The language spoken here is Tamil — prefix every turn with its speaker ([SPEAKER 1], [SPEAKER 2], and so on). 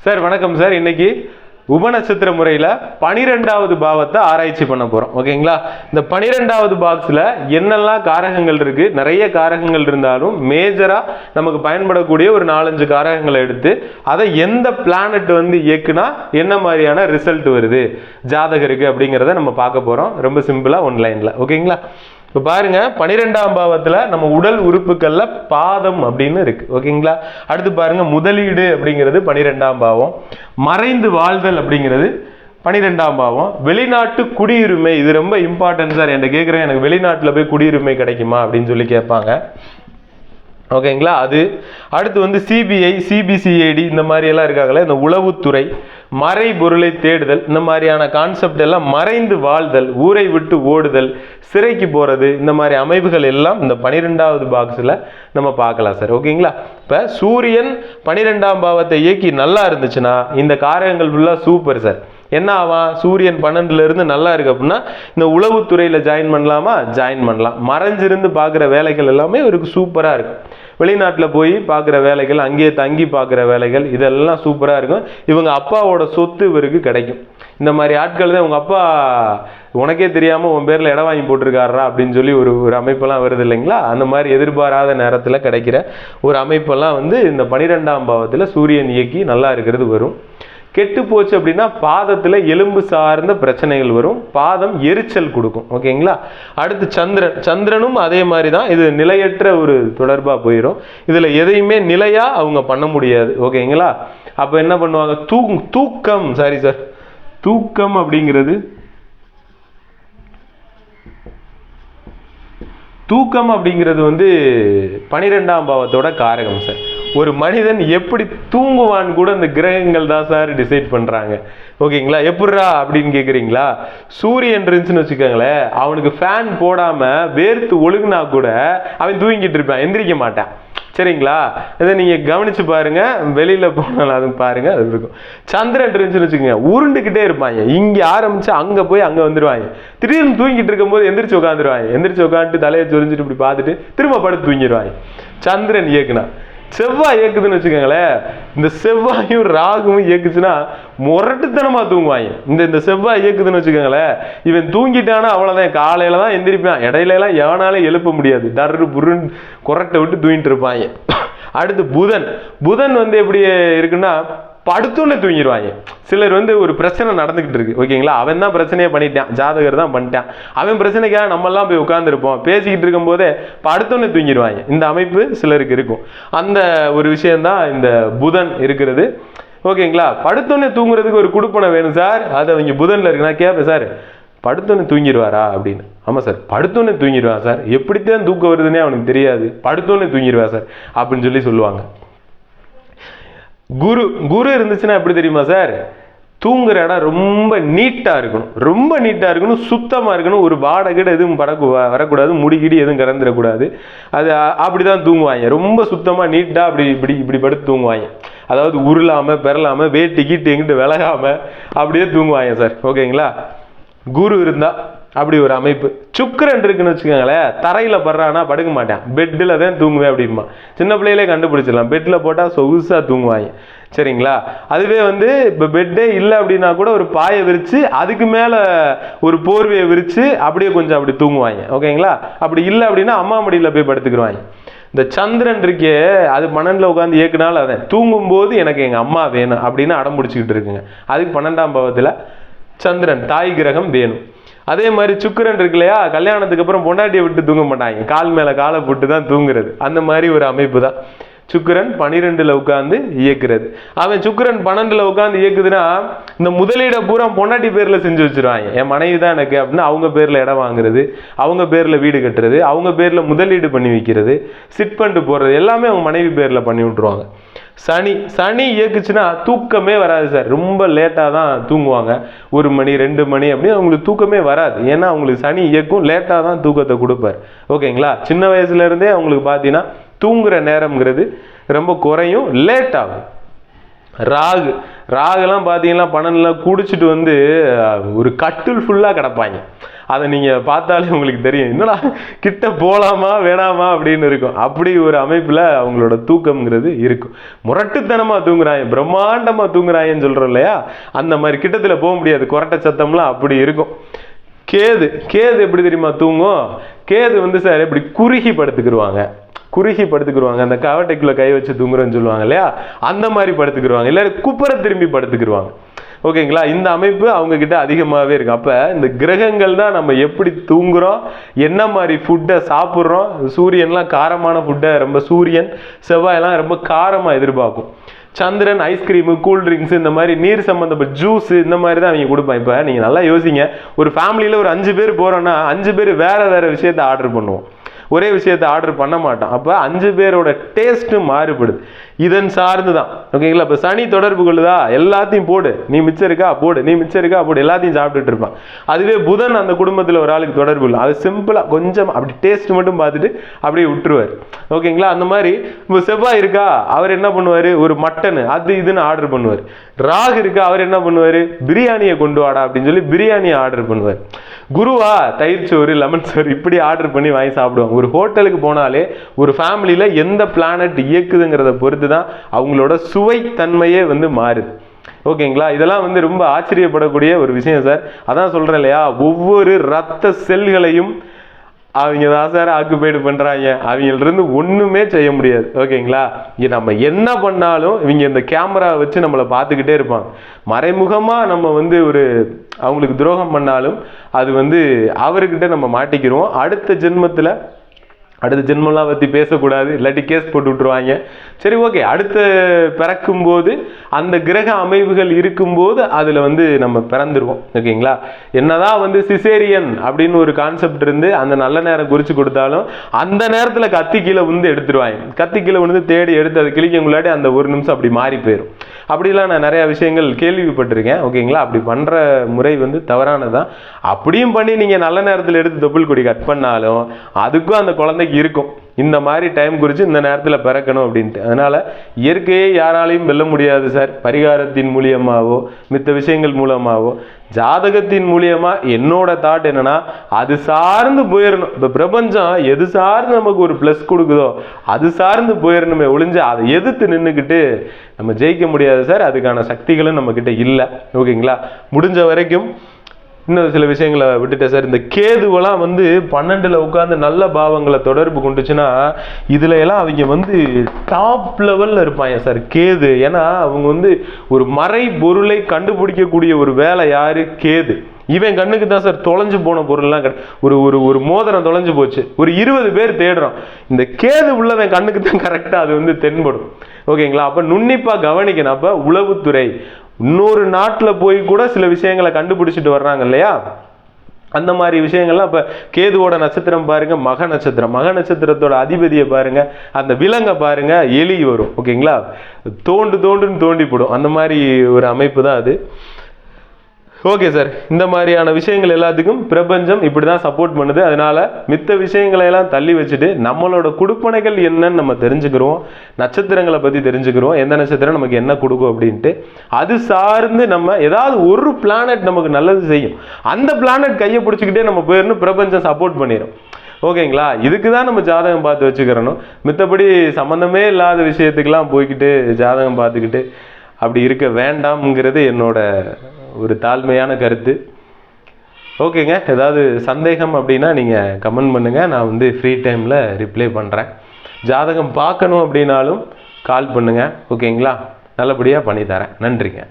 [SPEAKER 1] சார் வணக்கம் சார். இன்னைக்கு உபநட்சத்திர முறையில் 12வது பாவத்தை ஆராய்ச்சி பண்ண போகிறோம். ஓகேங்களா? இந்த 12வது பாக்ஸில் என்னெல்லாம் காரகங்கள் இருக்குது, நிறைய காரகங்கள் இருந்தாலும் மேஜராக நமக்கு பயன்படக்கூடிய ஒரு 4-5 காரகங்களை எடுத்து அதை எந்த பிளானட் வந்து இயக்குனா என்ன மாதிரியான ரிசல்ட் வருது ஜாதகருக்கு அப்படிங்கிறத நம்ம பார்க்க போகிறோம். ரொம்ப சிம்பிளாக ஒன்லைனில். ஓகேங்களா? இப்போ பாருங்க, 12ஆம் பாவத்தில் நம்ம உடல் உறுப்புகள்ல பாதம் அப்படின்னு இருக்கு. ஓகேங்களா? அடுத்து பாருங்க, முதலீடு அப்படிங்கிறது 12ஆம் பாவம். மறைந்து வாழ்தல் அப்படிங்கிறது 12ஆம் பாவம். வெளிநாட்டு குடியுரிமை, இது ரொம்ப இம்பார்ட்டன்ட் சார். என்கிட்ட கேட்குறேன், எனக்கு வெளிநாட்டில் போய் குடியுரிமை கிடைக்குமா அப்படின்னு சொல்லி கேட்பாங்க. ஓகேங்களா? அது அடுத்து வந்து சிபிஐ, சிபிசிஐடி இந்த மாதிரி எல்லாம் இருக்காங்களே, இந்த உளவுத்துறை, மறை பொருளை தேடுதல், இந்த மாதிரியான கான்செப்ட் எல்லாம், மறைந்து வாழ்தல், ஊரை விட்டு ஓடுதல், சிறைக்கு போறது, இந்த மாதிரி அமைப்புகள் எல்லாம் இந்த 12வது பாக்ஸில் நம்ம பார்க்கலாம் சார். ஓகேங்களா? இப்போ சூரியன் 12ஆம் பாவத்தை இயக்கி நல்லா இருந்துச்சுன்னா இந்த காரகங்கள் ஃபுல்லாக சூப்பர் சார். என்ன ஆவான்? சூரியன் 12ல இருந்து நல்லா இருக்கு அப்படின்னா இந்த உளவுத்துறையில ஜாயின் பண்ணலாமா? ஜாயின் பண்ணலாம். மறைஞ்சிருந்து பார்க்குற வேலைகள் எல்லாமே இவருக்கு சூப்பராக இருக்கும். வெளிநாட்டில் போய் பார்க்குற வேலைகள், அங்கேயே தங்கி பார்க்குற வேலைகள், இதெல்லாம் சூப்பராக இருக்கும். இவங்க அப்பாவோட சொத்து இவருக்கு கிடைக்கும். இந்த மாதிரி ஆட்கள் தான் உங்கள் அப்பா உனக்கே தெரியாமல் உன் பேரில் இடம் வாங்கி போட்டிருக்காரா அப்படின்னு சொல்லி ஒரு அமைப்பெல்லாம் வருது இல்லைங்களா? அந்த மாதிரி எதிர்பாராத நேரத்தில் கிடைக்கிற ஒரு அமைப்பெல்லாம் வந்து இந்த 12ஆம் பாவத்தில் சூரியன் இயக்கி நல்லா இருக்கிறது வரும். கெட்டு போச்சு அப்படின்னா பாதத்தில் எலும்பு சார்ந்த பிரச்சனைகள் வரும். பாதம் எரிச்சல் கொடுக்கும். ஓகேங்களா? அடுத்து சந்திரனும் அதே மாதிரி தான். இது நிலையற்ற ஒரு தொடர்பாக போயிடும். இதில் எதையுமே நிலையாக அவங்க பண்ண முடியாது. ஓகேங்களா? அப்போ என்ன பண்ணுவாங்க? தூக்கம் சாரி சார் தூக்கம் அப்படிங்கிறது வந்து 12ஆம் பாவத்தோட காரகம் சார். ஒரு மனிதன் எப்படி தூங்குவான்னு கூட இந்த கிரகங்கள் தான் சார் டிசைட் பண்றாங்க. ஓகேங்களா? எப்படிரா அப்படின்னு கேட்குறீங்களா? சூரியன் இருந்துச்சுன்னு வச்சுக்கோங்களேன், அவனுக்கு ஃபேன் போடாம வேர்த்து ஒழுகுனா கூட அவன் தூங்கிட்டு இருப்பான், எந்திரிக்க மாட்டான். சரிங்களா? இதை நீங்க கவனிச்சு பாருங்க, வெளியில போனாலும் அது பாருங்க, அது இருக்கும். சந்திரன் இருந்துச்சுன்னு வச்சுக்கோங்க, உருண்டுகிட்டே இருப்பாங்க. இங்க ஆரம்பிச்சு அங்க போய் அங்க வந்துருவாங்க. திடீர்னு தூங்கிட்டு இருக்கும் போது எந்திரிச்சு உட்காந்துருவாங்க. எந்திரிச்சு உட்காந்துட்டு தலையை சொரிஞ்சிட்டு இப்படி பார்த்துட்டு திரும்ப படுத்து தூங்கிடுவாங்க. சந்திரன் இயக்குனா. செவ்வாய் இயக்குதுன்னு வச்சுக்கோங்களேன், இந்த செவ்வாயும் ராகுவும் இயக்குச்சுன்னா முரட்டுத்தனமா தூங்குவாங்க. இந்த செவ்வாய் இயக்குதுன்னு வச்சுக்கோங்களேன், இவன் தூங்கிட்டானா அவ்வளவுதான், காலையில தான் எந்திரிப்பான். இடையில எல்லாம் எவனால எழுப்ப முடியாது. டர்ரு புருன்னு குரட்டை விட்டு தூங்கிட்டு இருப்பாங்க. அடுத்து புதன் வந்து எப்படி இருக்குன்னா படுத்தோன்னு தூங்கிடுவாங்க. சிலர் வந்து ஒரு பிரச்சனை நடந்துகிட்டு இருக்கு. ஓகேங்களா? அவன் தான் பிரச்சனையை பண்ணிட்டான், ஜாதகர் தான் பண்ணிட்டான். அவன் பிரச்சனைக்காக நம்ம எல்லாம் போய் உட்கார்ந்துருப்போம், பேசிக்கிட்டு இருக்கும் போதே படுத்தோன்னு தூங்கிடுவாங்க. இந்த அமைப்பு சிலருக்கு இருக்கும். அந்த ஒரு விஷயம்தான் இந்த புதன் இருக்கிறது. ஓகேங்களா? படுத்தோன்னு தூங்குறதுக்கு ஒரு குடுப்பனை வேணும் சார். அது அவங்க புதன்ல இருக்கு. நான் கேட்பேன், சார் படுத்தோன்னு தூங்கிடுவாரா அப்படின்னு. ஆமா சார், படுத்தோன்னு தூங்கிடுவான் சார். எப்படித்தான் தூக்கம் வருதுன்னே அவனுக்கு தெரியாது, படுத்தோன்னு தூங்கிடுவா சார் அப்படின்னு சொல்லி சொல்லுவாங்க. குரு இருந்துச்சுன்னா எப்படி தெரியுமா சார்? தூங்குற இடம் ரொம்ப நீட்டா இருக்கணும், ரொம்ப நீட்டா இருக்கணும், சுத்தமா இருக்கணும். ஒரு வாடகை எதுவும் வரக்கூடாது, முடிகிடி எதுவும் கறந்துடக்கூடாது. அது அப்படிதான் தூங்குவாங்க. ரொம்ப சுத்தமா நீட்டா இப்படி படுத்து தூங்குவாங்க. அதாவது உருளாம பெறலாம வேட்டி கீட்டு எங்கிட்டு விலகாம அப்படியே தூங்குவாங்க சார். ஓகேங்களா? குரு இருந்தா அப்படி ஒரு அமைப்பு. சுக்கிரன் இருக்குன்னு வச்சுக்கோங்களேன், தரையில படுறானா படுக்க மாட்டான், பெட்டில் தான் தூங்குவேன் அப்படிமா. சின்ன பிள்ளையிலே கண்டுபிடிச்சிடலாம். பெட்டில் போட்டால் சொகுசா தூங்குவாங்க. சரிங்களா? அதுவே வந்து இப்போ பெட்டே இல்லை அப்படின்னா கூட ஒரு பாயை விரிச்சு அதுக்கு மேலே ஒரு போர்வையை விரிச்சு அப்படியே கொஞ்சம் அப்படி தூங்குவாங்க. ஓகேங்களா? அப்படி இல்லை அப்படின்னா அம்மா மடியில் போய் படுத்துக்குருவாங்க. இந்த சந்திரன் இருக்கே, அது 12ல் உட்காந்து இயக்குனாலும் அதான் தூங்கும்போது எனக்கு எங்கள் அம்மா வேணும் அப்படின்னு அடம் பிடிச்சிக்கிட்டு இருக்குங்க. அதுக்கு 12ஆம் பாவத்தில் சந்திரன் தாய் கிரகம் வேணும். அதே மாதிரி சுக்கிரன் இருக்கு இல்லையா, கல்யாணத்துக்கு அப்புறம் பொண்டாட்டியை விட்டு தூங்க மாட்டாங்க, கால் மேல காலை போட்டு தான் தூங்குறது. அந்த மாதிரி ஒரு அமைப்பு தான் சுக்கிரன் 12ல் உட்காந்து இயக்குறது. அவன் சுக்கிரன் 12ல் உட்காந்து இயக்குதுன்னா இந்த முதலீடை பூரா பொண்டாட்டி பேர்ல செஞ்சு வச்சிருவாங்க. என் மனைவி தான் எனக்கு அப்படின்னு அவங்க பேர்ல இடம் வாங்குறது, அவங்க பேர்ல வீடு கட்டுறது, அவங்க பேர்ல முதலீடு பண்ணி வைக்கிறது, சிட் பண்ணிட்டு போறது எல்லாமே அவங்க மனைவி பேர்ல பண்ணி விட்டுருவாங்க. சனி இயக்குச்சுன்னா தூக்கமே வராது சார். ரொம்ப லேட்டாக தான் தூங்குவாங்க. 1 மணி 2 மணி அப்படின்னு அவங்களுக்கு தூக்கமே வராது. ஏன்னா அவங்களுக்கு சனி இயக்கும், லேட்டாக தான் தூக்கத்தை கொடுப்பார். ஓகேங்களா? சின்ன வயசுல இருந்தே அவங்களுக்கு பார்த்தீங்கன்னா தூங்குற நேரம்ங்கிறது ரொம்ப குறையும், லேட் ஆகும். ராகுலாம் பார்த்தீங்கன்னா 12 குடிச்சிட்டு வந்து ஒரு கட்டில் ஃபுல்லாக கிடப்பாங்க. அதை நீங்கள் பார்த்தாலே உங்களுக்கு தெரியும், என்னடா கிட்ட போகலாமா வேணாமா அப்படின்னு இருக்கும். அப்படி ஒரு அமைப்பில் அவங்களோட தூக்கம்ங்கிறது இருக்கும். முரட்டுத்தனமாக தூங்குறாங்க, பிரம்மாண்டமாக தூங்குறாங்கன்னு சொல்கிறோம் இல்லையா, அந்த மாதிரி கிட்டத்தில் போக முடியாது. கொரட்டை சத்தம்லாம் அப்படி இருக்கும். கேது எப்படி தெரியுமா தூங்கும்? கேது வந்து சார் எப்படி குறுகி படுத்துக்கிடுவாங்க, அந்த கவட்டைக்குள்ள கை வச்சு தூங்குறேன்னு சொல்லுவாங்க இல்லையா, அந்த மாதிரி படுத்துக்கிடுவாங்க. இல்லை குப்புற திரும்பி படுத்துக்கிடுவாங்க. ஓகேங்களா, இந்த அமைப்பு அவங்க கிட்ட அதிகமாகவே இருக்கு. அப்போ இந்த கிரகங்கள் தான் நம்ம எப்படி தூங்குறோம், என்ன மாதிரி ஃபுட்டை சாப்பிட்றோம். சூரியன்லாம் காரமான ஃபுட்டை ரொம்ப, சூரியன் செவ்வாயெல்லாம் ரொம்ப காரமாக எதிர்பார்க்கும். சந்திரன் ஐஸ்கிரீமு, கூல்ட்ரிங்க்ஸ், இந்த மாதிரி நீர் சம்மந்தப்பட்ட ஜூஸ், இந்த மாதிரி தான் அவங்க கொடுப்பாங்க. இப்போ நீங்கள் நல்லா யோசிங்க, ஒரு ஃபேமிலியில் ஒரு 5 பேர் போகிறோன்னா 5 பேர் வேறு விஷயத்தை ஆர்டர் பண்ணுவோம், ஒரே விஷயத்தை ஆர்டர் பண்ண மாட்டோம். அப்போ 5 பேரோட டேஸ்ட்டும் மாறுபடுது. இதன் சார்ந்து தான். ஓகேங்களா, இப்போ சனி தொடர்பு கொள்ளுதா, எல்லாத்தையும் போடு, நீ மிச்சம் இருக்கா போடு, நீ மிச்சம் இருக்கா போடு, எல்லாத்தையும் சாப்பிட்டுட்டு இருப்பான். அதுவே புதன் அந்த குடும்பத்தில் ஒரு ஆளுக்கு தொடர்பு இல்லை, அது சிம்பிளாக கொஞ்சம் அப்படி டேஸ்ட் மட்டும் பார்த்துட்டு அப்படியே விட்டுருவார். ஓகேங்களா, அந்த மாதிரி இப்போ செவ்வாய் இருக்கா, அவர் என்ன பண்ணுவார், ஒரு மட்டன் அது இதுன்னு ஆர்டர் பண்ணுவார். ராகு இருக்கா, அவர் என்ன பண்ணுவார், பிரியாணியை கொண்டு வாடா அப்படின்னு சொல்லி பிரியாணியை ஆர்டர் பண்ணுவார். குருவா தயிர் சோறு, லெமன் சோறு இப்படி ஆர்டர் பண்ணி வாங்கி சாப்பிடுவாங்க. ஒரு ஹோட்டலுக்கு போனாலே ஒரு ஃபேமிலியில் எந்த பிளானட் இயக்குதுங்கிறத பொறுத்து தான் அவங்களோட சுவை தன்மையே வந்து மாறுது. ஓகேங்களா, இதெல்லாம் வந்து ரொம்ப ஆச்சரியப்படக்கூடிய ஒரு விஷயம் சார். அதான் சொல்றேன் இல்லையா, ஒவ்வொரு ரத்த செல்களையும் அவங்க தான் சார் ஆக்குபைடு பண்றாங்க. அவங்களிருந்து ஒண்ணுமே செய்ய முடியாது. ஓகேங்களா, நம்ம என்ன பண்ணாலும் இவங்க இந்த கேமரா வச்சு நம்மளை பார்த்துக்கிட்டே இருப்பாங்க. மறைமுகமா நம்ம வந்து ஒரு அவங்களுக்கு துரோகம் பண்ணாலும் அது வந்து அவர்கிட்ட நம்ம மாட்டிக்கிறோம். அடுத்த ஜென்மம்லாம் பற்றி பேசக்கூடாது, இல்லாட்டி கேஸ் போட்டு விட்டுருவாங்க. சரி, ஓகே, அடுத்த பிறக்கும்போது அந்த கிரக அமைவுகள் இருக்கும்போது அதில் வந்து நம்ம பிறந்துருவோம். ஓகேங்களா, என்னதான் வந்து சிசேரியன் அப்படின்னு ஒரு கான்செப்ட் இருந்து அந்த நல்ல நேரம் குறித்து கொடுத்தாலும் அந்த நேரத்தில் கத்தி கீழே வந்து எடுத்துருவாங்க. கத்தி கீழே வந்து தேடி எடுத்து அது கிளிக்கங்குள்ளாடி அந்த ஒரு நிமிஷம் அப்படி மாறி போயிடும். அப்படிலாம் நான் நிறையா விஷயங்கள் கேள்விப்பட்டிருக்கேன். ஓகேங்களா, அப்படி பண்ணுற முறை வந்து தவறானதான். அப்படியும் பண்ணி நீங்கள் நல்ல நேரத்தில் எடுத்து தொப்புள் கொடி கட் பண்ணாலும் அதுக்கும் அந்த குழந்தைக்கு இருக்கும் இந்த மாதிரி டைம் குறித்து இந்த நேரத்தில் பிறக்கணும் அப்படின்ட்டு. அதனால இயற்கையை யாராலையும் வெல்ல முடியாது சார். பரிகாரத்தின் மூலியமாவோ மித்த விஷயங்கள் மூலமாவோ ஜாதகத்தின் மூலியமா என்னோட தாட் என்னன்னா, அது சார்ந்து போயிடணும். இப்போ பிரபஞ்சம் எது சார்ந்து நமக்கு ஒரு ப்ளஸ் கொடுக்குதோ அது சார்ந்து போயிடணுமே ஒழிஞ்சு அதை எதிர்த்து நின்றுக்கிட்டு நம்ம ஜெயிக்க முடியாது சார். அதுக்கான சக்திகளும் நம்ம கிட்ட இல்லை. ஓகேங்களா, முடிஞ்ச வரைக்கும் இன்னும் சில விஷயங்களை விட்டுட்டேன் சார். இந்த கேதுவெல்லாம் வந்து 12ல் உட்காந்து நல்ல பாவங்களை தொடர்பு கொண்டுச்சுன்னா இதுல எல்லாம் அவங்க வந்து டாப் லெவல்ல இருப்பாங்க சார் கேது. ஏன்னா அவங்க வந்து ஒரு மறை பொருளை கண்டுபிடிக்கக்கூடிய ஒரு வேலை யாரு, கேது. இவன் கண்ணுக்கு தான் சார் தொலைஞ்சு போன பொருள்லாம் ஒரு மோதிரம் தொலைஞ்சு போச்சு, ஒரு 20 பேர் தேடுறோம், இந்த கேது உள்ளவன் கண்ணுக்கு தான் கரெக்டா அது வந்து தென்படும். ஓகேங்களா, அப்ப நுண்ணிப்பா கவனிக்கணும். அப்ப உளவுத்துறை இன்னொரு நாட்டில் போய் கூட சில விஷயங்களை கண்டுபிடிச்சிட்டு வர்றாங்க இல்லையா, அந்த மாதிரி விஷயங்கள்லாம். இப்போ கேதுவோட நட்சத்திரம் பாருங்க, மக நட்சத்திரம். மக நட்சத்திரத்தோட அதிபதியை பாருங்க, அந்த விலங்கை பாருங்க, எலி வரும். ஓகேங்களா, தோண்டுன்னு தோண்டி போடும். அந்த மாதிரி ஒரு அமைப்பு தான் அது. ஓகே சார், இந்த மாதிரியான விஷயங்கள் எல்லாத்துக்கும் பிரபஞ்சம் இப்படி தான் சப்போர்ட் பண்ணுது. அதனால மித்த விஷயங்களை எல்லாம் தள்ளி வச்சுட்டு நம்மளோட கொடுப்பனைகள் என்னன்னு நம்ம தெரிஞ்சுக்கிறோம், நட்சத்திரங்களை பற்றி தெரிஞ்சுக்கிறோம், எந்த நட்சத்திரம் நமக்கு என்ன கொடுக்கும் அப்படின்ட்டு. அது சார்ந்து நம்ம ஏதாவது ஒரு பிளானட் நமக்கு நல்லது செய்யும், அந்த பிளானட் கையை பிடிச்சிக்கிட்டே நம்ம போயிடணும், பிரபஞ்சம் சப்போர்ட் பண்ணிடும். ஓகேங்களா, இதுக்கு தான் நம்ம ஜாதகம் பார்த்து வச்சுக்கிறணும். மித்தபடி சம்மந்தமே இல்லாத விஷயத்துக்கெல்லாம் போய்கிட்டு ஜாதகம் பார்த்துக்கிட்டு அப்படி இருக்க வேண்டாம்ங்கிறது என்னோட ஒரு தாழ்மையான கருத்து. ஓகேங்க, ஏதாவது சந்தேகம் அப்படின்னா நீங்கள் கமெண்ட் பண்ணுங்கள், நான் வந்து ஃப்ரீ டைமில் ரிப்ளை பண்ணுறேன். ஜாதகம் பார்க்கணும் அப்படின்னாலும் கால் பண்ணுங்கள். ஓகேங்களா, நல்லபடியாக பண்ணித்தரேன். நன்றிங்க.